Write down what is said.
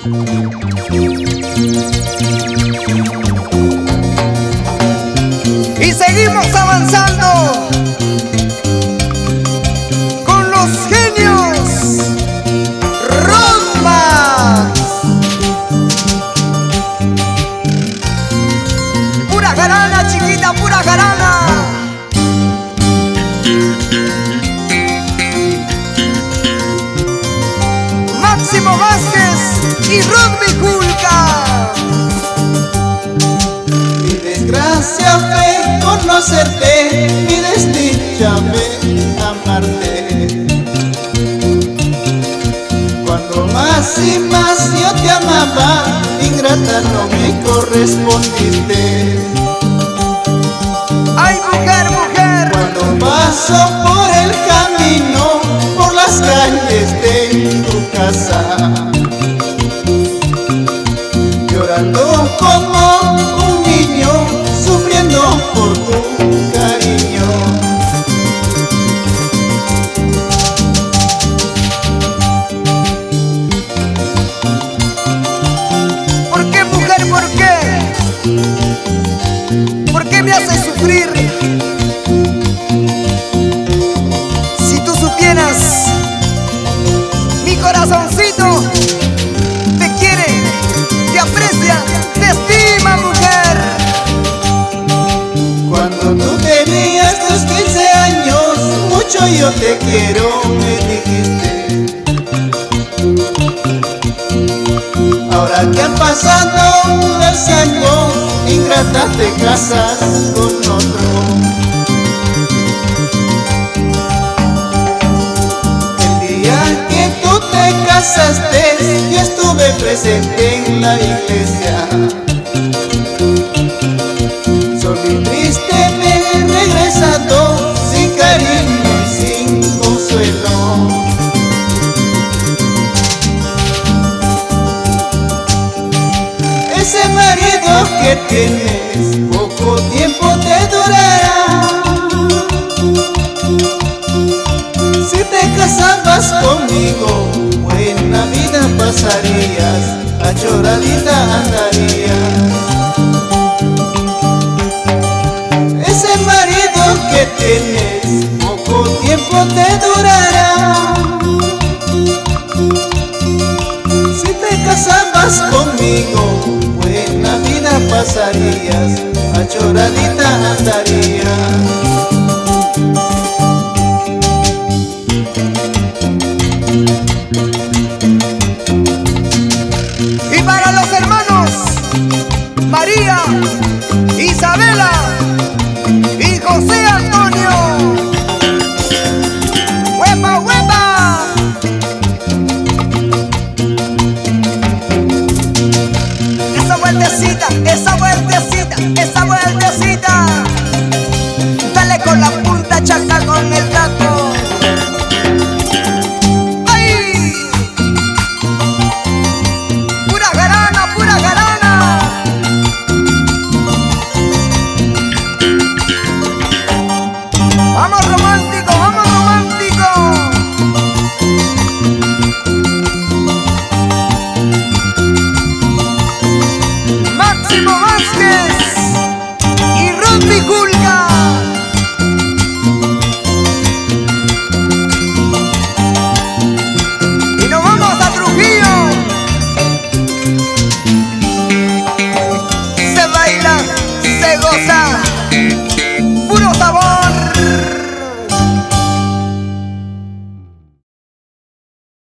Y seguimos avanzando con los genios Roma. Pura jarana, chiquita, pura jarana. Máximo Vázquez y Rodney Julca. Mi desgracia fue conocerte, mi desdicha fue amarte. Cuando más y más yo te amaba, ingrata no me correspondiste. Ay, mujer, mujer. Cuando paso por el camino, por las calles de tu casa, llorando como un niño, sufriendo por tu cariño. ¿Por qué, mujer, por qué? ¿Por qué me haces sufrir? Si tú supieras, mi corazoncito te quiere, te aprecia, te estima, mujer. Cuando tú tenías tus 15 años, mucho yo te quiero, me dijiste. Ahora que han pasado los años, ingrata te casas con otro. El día que tú te casaste, yo estuve presente en la iglesia. Solo y triste me he regresado, sin cariño y sin consuelo. Ese marido que tienes, poco tiempo te durará. Si te casabas conmigo, buena vida pasarías, achoradita andarías. Ese marido que tienes, poco tiempo te durará. Si te casabas conmigo, buena vida pasarías, achoradita andarías.